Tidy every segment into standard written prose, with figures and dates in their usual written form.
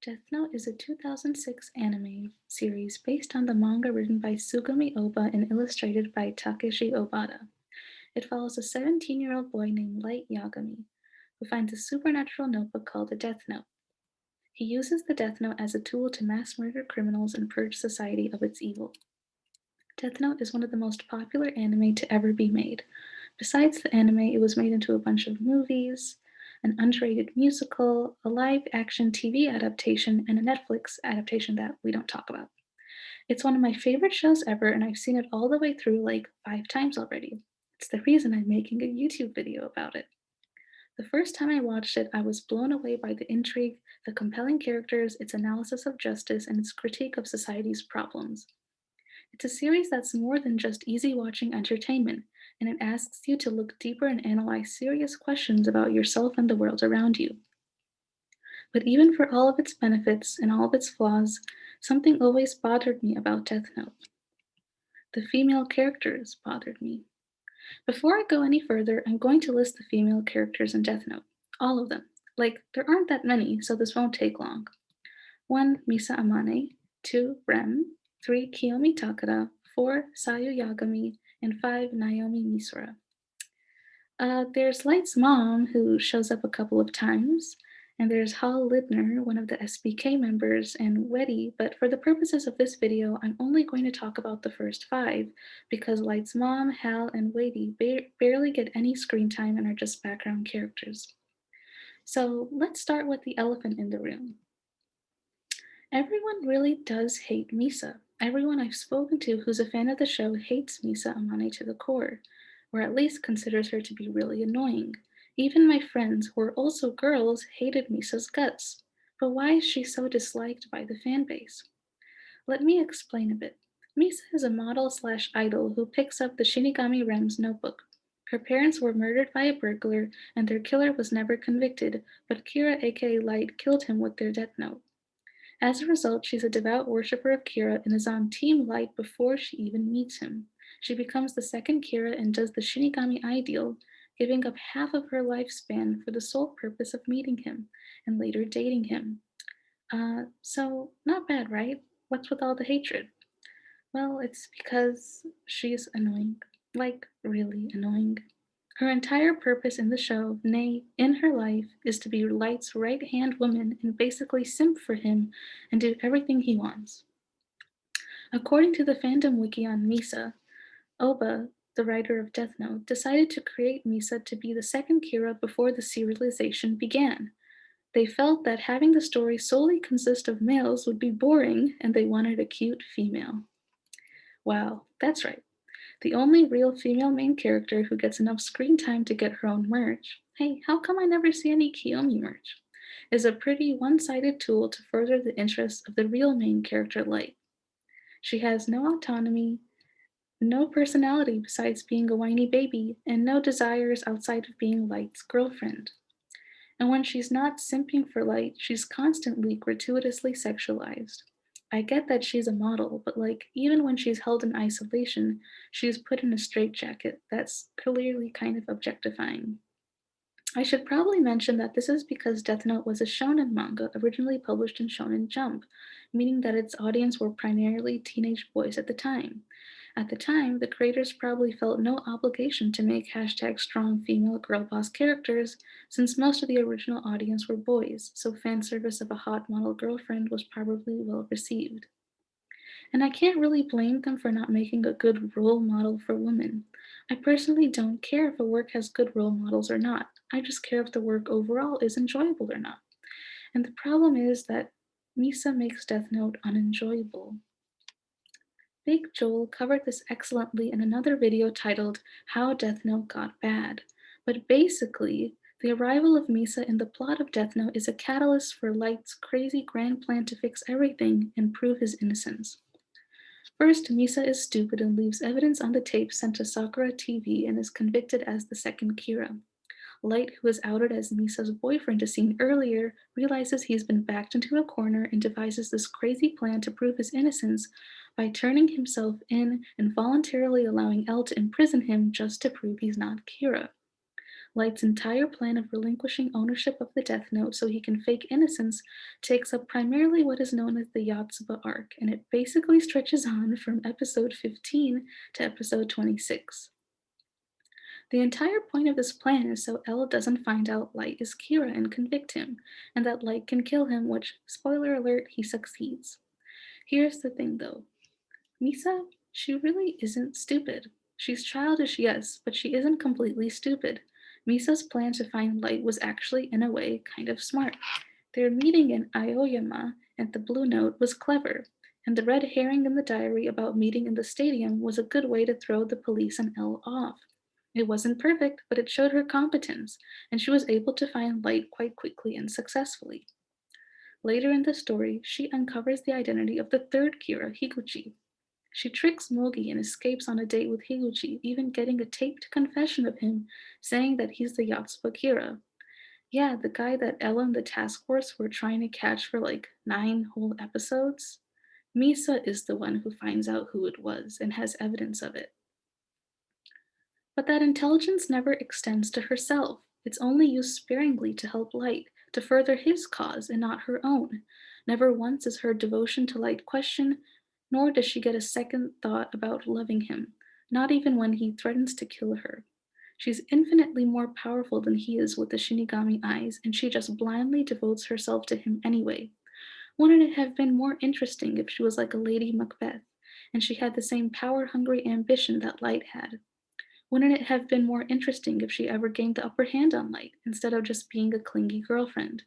Death Note is a 2006 anime series based on the manga written by Sugumi Oba and illustrated by Takeshi Obata. It follows a 17-year-old boy named Light Yagami, who finds a supernatural notebook called a Death Note. He uses the Death Note as a tool to mass murder criminals and purge society of its evil. Death Note is one of the most popular anime to ever be made. Besides the anime, it was made into a bunch of movies, an underrated musical, a live action TV adaptation, and a Netflix adaptation that we don't talk about. It's one of my favorite shows ever, and I've seen it all the way through like 5 times already. It's the reason I'm making a YouTube video about it. The first time I watched it, I was blown away by the intrigue, the compelling characters, its analysis of justice, and its critique of society's problems. It's a series that's more than just easy watching entertainment, and it asks you to look deeper and analyze serious questions about yourself and the world around you. But even for all of its benefits and all of its flaws, something always bothered me about Death Note. The female characters bothered me. Before I go any further, I'm going to list the female characters in Death Note. All of them. Like, there aren't that many, so this won't take long. 1. Misa Amane. 2. Rem. 3. Kiyomi Takada. 4. Sayu Yagami. And 5. Naomi Misora. There's Light's mom, who shows up a couple of times, and there's Hal Lidner, one of the SBK members, and Weddy, but for the purposes of this video, I'm only going to talk about the first 5, because Light's mom, Hal, and Weddy barely get any screen time and are just background characters. So let's start with the elephant in the room. Everyone really does hate Misa. Everyone I've spoken to who's a fan of the show hates Misa Amane to the core, or at least considers her to be really annoying. Even my friends, who are also girls, hated Misa's guts. But why is she so disliked by the fan base? Let me explain a bit. Misa is a model slash idol who picks up the Shinigami Rem's notebook. Her parents were murdered by a burglar, and their killer was never convicted, but Kira aka Light killed him with their death note. As a result, she's a devout worshiper of Kira and is on Team Light before she even meets him. She becomes the second Kira and does the Shinigami ideal, giving up half of her lifespan for the sole purpose of meeting him and later dating him. So not bad, right? What's with all the hatred? Well, it's because she's annoying. Like, really annoying. Her entire purpose in the show, nay, in her life, is to be Light's right-hand woman and basically simp for him and do everything he wants. According to the fandom wiki on Misa, Oba, the writer of Death Note, decided to create Misa to be the second Kira before the serialization began. They felt that having the story solely consist of males would be boring, and they wanted a cute female. Wow, that's right. The only real female main character who gets enough screen time to get her own merch, hey, how come I never see any Kiyomi merch, is a pretty one-sided tool to further the interests of the real main character, Light. She has no autonomy, no personality besides being a whiny baby, and no desires outside of being Light's girlfriend. And when she's not simping for Light, she's constantly gratuitously sexualized. I get that she's a model, but like, even when she's held in isolation, she's put in a straitjacket that's clearly kind of objectifying. I should probably mention that this is because Death Note was a shonen manga originally published in Shonen Jump, meaning that its audience were primarily teenage boys at the time. At the time, the creators probably felt no obligation to make #strong female girl boss characters, since most of the original audience were boys, so fan service of a hot model girlfriend was probably well received. And I can't really blame them for not making a good role model for women. I personally don't care if a work has good role models or not. I just care if the work overall is enjoyable or not. And the problem is that Misa makes Death Note unenjoyable. Big Joel covered this excellently in another video titled How Death Note Got Bad. But basically, the arrival of Misa in the plot of Death Note is a catalyst for Light's crazy grand plan to fix everything and prove his innocence. First, Misa is stupid and leaves evidence on the tape sent to Sakura TV and is convicted as the second Kira. Light, who was outed as Misa's boyfriend a scene earlier, realizes he's been backed into a corner and devises this crazy plan to prove his innocence by turning himself in and voluntarily allowing Elle to imprison him just to prove he's not Kira. Light's entire plan of relinquishing ownership of the Death Note so he can fake innocence takes up primarily what is known as the Yotsuba arc, and it basically stretches on from episode 15 to episode 26. The entire point of this plan is so Elle doesn't find out Light is Kira and convict him, and that Light can kill him, which, spoiler alert, he succeeds. Here's the thing though, Misa, she really isn't stupid. She's childish, yes, but she isn't completely stupid. Misa's plan to find Light was actually, in a way, kind of smart. Their meeting in Aoyama at the Blue Note was clever, and the red herring in the diary about meeting in the stadium was a good way to throw the police and Elle off. It wasn't perfect, but it showed her competence, and she was able to find Light quite quickly and successfully. Later in the story, she uncovers the identity of the third Kira, Higuchi. She tricks Mogi and escapes on a date with Higuchi, even getting a taped confession of him saying that he's the Yotsuba Kira. Yeah, the guy that Ella and the task force were trying to catch for like 9 whole episodes. Misa is the one who finds out who it was and has evidence of it. But that intelligence never extends to herself. It's only used sparingly to help Light, to further his cause and not her own. Never once is her devotion to Light questioned, nor does she get a second thought about loving him, not even when he threatens to kill her. She's infinitely more powerful than he is with the Shinigami eyes, and she just blindly devotes herself to him anyway. Wouldn't it have been more interesting if she was like a Lady Macbeth, and she had the same power hungry ambition that Light had? Wouldn't it have been more interesting if she ever gained the upper hand on Light instead of just being a clingy girlfriend?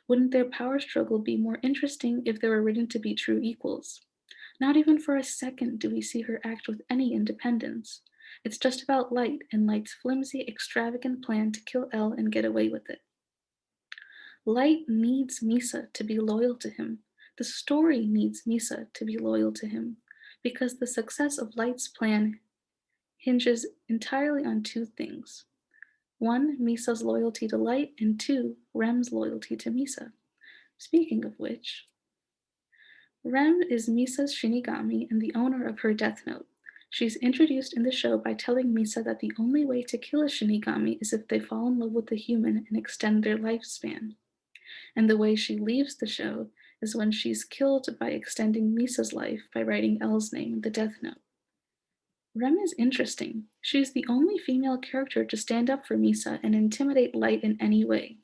Wouldn't their power struggle be more interesting if they were written to be true equals? Not even for a second do we see her act with any independence. It's just about Light and Light's flimsy, extravagant plan to kill Elle and get away with it. Light needs Misa to be loyal to him. The story needs Misa to be loyal to him, because the success of Light's plan hinges entirely on two things. One, Misa's loyalty to Light, and two, Rem's loyalty to Misa. Speaking of which, Rem is Misa's Shinigami and the owner of her Death Note. She's introduced in the show by telling Misa that the only way to kill a Shinigami is if they fall in love with a human and extend their lifespan. And the way she leaves the show is when she's killed by extending Misa's life by writing Elle's name in the Death Note. Rem is interesting. She's the only female character to stand up for Misa and intimidate Light in any way.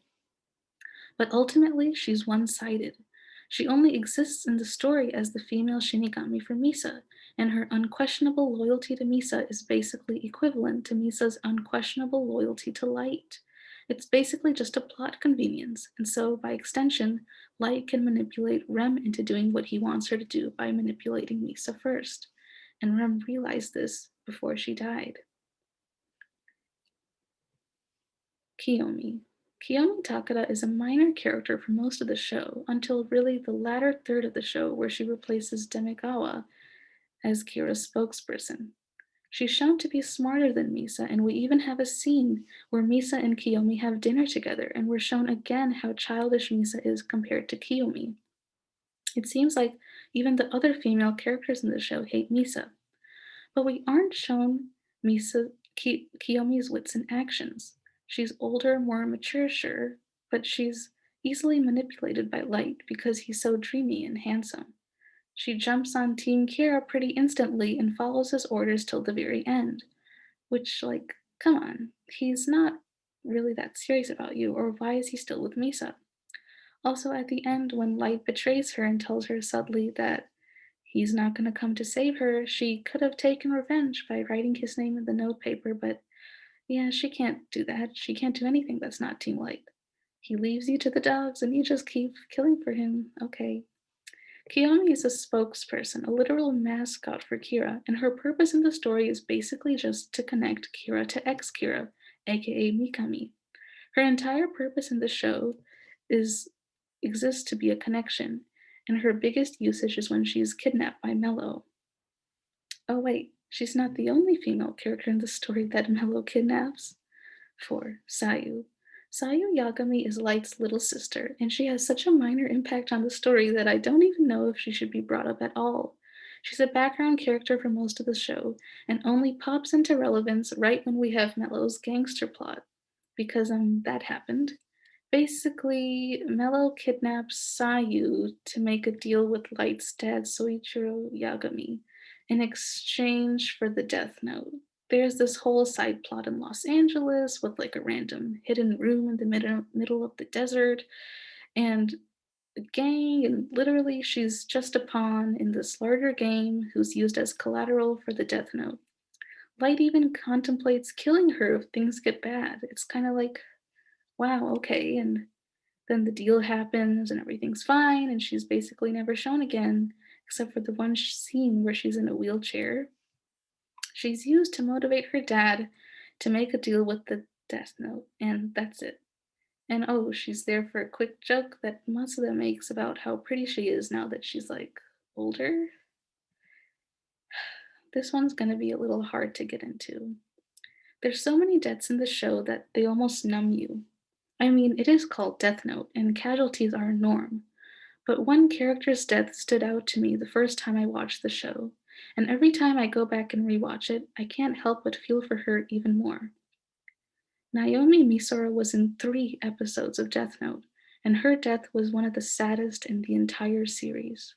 But ultimately, she's one sided. She only exists in the story as the female Shinigami for Misa, and her unquestionable loyalty to Misa is basically equivalent to Misa's unquestionable loyalty to Light. It's basically just a plot convenience, and so, by extension, Light can manipulate Rem into doing what he wants her to do by manipulating Misa first. And Rem realized this before she died. Kiyomi. Kiyomi Takada is a minor character for most of the show, until really the latter third of the show, where she replaces Demigawa as Kira's spokesperson. She's shown to be smarter than Misa, and we even have a scene where Misa and Kiyomi have dinner together, and we're shown again how childish Misa is compared to Kiyomi. It seems like even the other female characters in the show hate Misa. But we aren't shown Kiyomi's wits in actions. She's older, more mature, sure, but she's easily manipulated by Light because he's so dreamy and handsome. She jumps on Team Kira pretty instantly and follows his orders till the very end. Which, like, come on, he's not really that serious about you, or why is he still with Misa? Also, at the end, when Light betrays her and tells her subtly that he's not going to come to save her, she could have taken revenge by writing his name in the notepaper, but yeah, she can't do that. She can't do anything that's not Team Light. He leaves you to the dogs and you just keep killing for him. Okay. Kiyomi is a spokesperson, a literal mascot for Kira, and her purpose in the story is basically just to connect Kira to ex Kira, aka Mikami. Her entire purpose in the show is exists to be a connection, and her biggest usage is when she's kidnapped by Mello. Oh wait, she's not the only female character in the story that Mello kidnaps. 4. Sayu. Sayu Yagami is Light's little sister, and she has such a minor impact on the story that I don't even know if she should be brought up at all. She's a background character for most of the show, and only pops into relevance right when we have Mello's gangster plot. because that happened. Basically, Mello kidnaps Sayu to make a deal with Light's dad, Soichiro Yagami, in exchange for the Death Note. There's this whole side plot in Los Angeles with like a random hidden room in the middle of the desert and a gang, and literally she's just a pawn in this larger game who's used as collateral for the Death Note. Light even contemplates killing her if things get bad. It's kind of like, wow, okay. And then the deal happens and everything's fine, and she's basically never shown again, except for the one scene where she's in a wheelchair. She's used to motivate her dad to make a deal with the Death Note, and that's it. And oh, she's there for a quick joke that Masuda makes about how pretty she is now that she's like older. This one's gonna be a little hard to get into. There's so many deaths in the show that they almost numb you. I mean, it is called Death Note, and casualties are a norm. But one character's death stood out to me the first time I watched the show, and every time I go back and rewatch it, I can't help but feel for her even more. Naomi Misora was in 3 episodes of Death Note, and her death was one of the saddest in the entire series.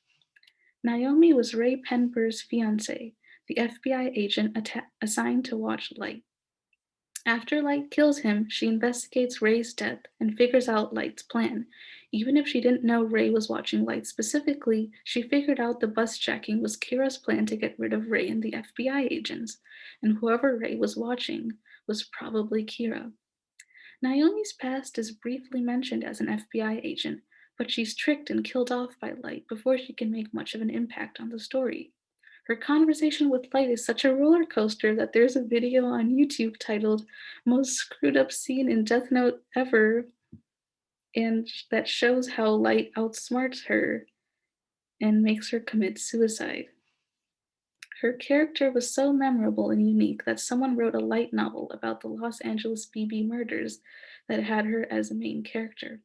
Naomi was Ray Penber's fiance, the FBI agent assigned to watch Light. After Light kills him, she investigates Ray's death and figures out Light's plan. Even if she didn't know Ray was watching Light specifically, she figured out the bus jacking was Kira's plan to get rid of Ray and the FBI agents, and whoever Ray was watching was probably Kira. Naomi's past is briefly mentioned as an FBI agent, but she's tricked and killed off by Light before she can make much of an impact on the story. Her conversation with Light is such a roller coaster that there's a video on YouTube titled Most Screwed Up Scene in Death Note Ever, and that shows how Light outsmarts her and makes her commit suicide. Her character was so memorable and unique that someone wrote a light novel about the Los Angeles BB murders that had her as a main character.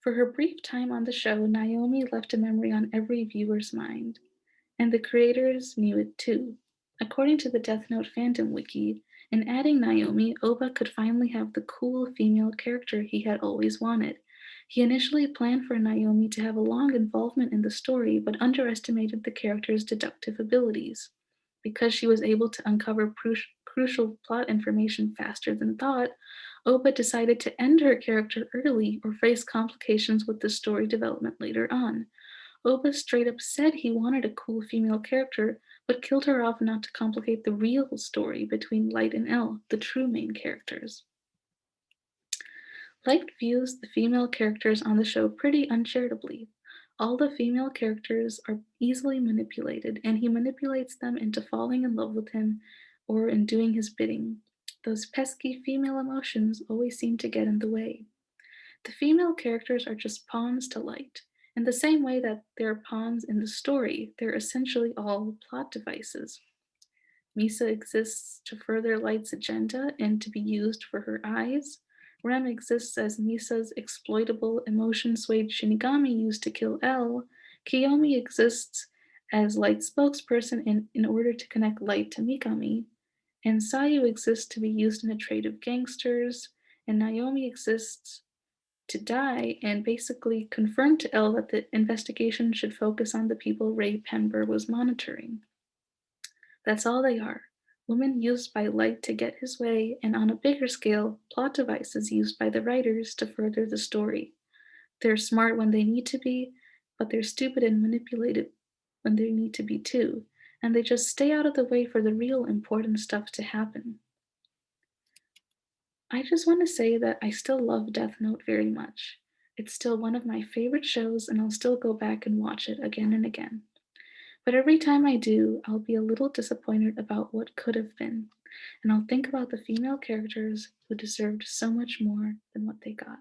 For her brief time on the show, Naomi left a memory on every viewer's mind. And the creators knew it too. According to the Death Note fandom wiki, in adding Naomi, Oba could finally have the cool female character he had always wanted. He initially planned for Naomi to have a long involvement in the story, but underestimated the character's deductive abilities. Because she was able to uncover crucial plot information faster than thought, Oba decided to end her character early or face complications with the story development later on. Oba straight up said he wanted a cool female character, but killed her off not to complicate the real story between Light and L, the true main characters. Light views the female characters on the show pretty uncharitably. All the female characters are easily manipulated, and he manipulates them into falling in love with him or in doing his bidding. Those pesky female emotions always seem to get in the way. The female characters are just pawns to Light. In the same way that they're pawns in the story, they're essentially all plot devices. Misa exists to further Light's agenda and to be used for her eyes. Rem exists as Misa's exploitable, emotion swayed Shinigami used to kill L. Kiyomi exists as Light's spokesperson in order to connect Light to Mikami. And Sayu exists to be used in a trade of gangsters. And Naomi exists to die and basically confirmed to Elle that the investigation should focus on the people Ray Penber was monitoring. That's all they are. Women used by Light to get his way, and on a bigger scale, plot devices used by the writers to further the story. They're smart when they need to be, but they're stupid and manipulated when they need to be too, and they just stay out of the way for the real important stuff to happen. I just want to say that I still love Death Note very much. It's still one of my favorite shows, and I'll still go back and watch it again and again. But every time I do, I'll be a little disappointed about what could have been, and I'll think about the female characters who deserved so much more than what they got.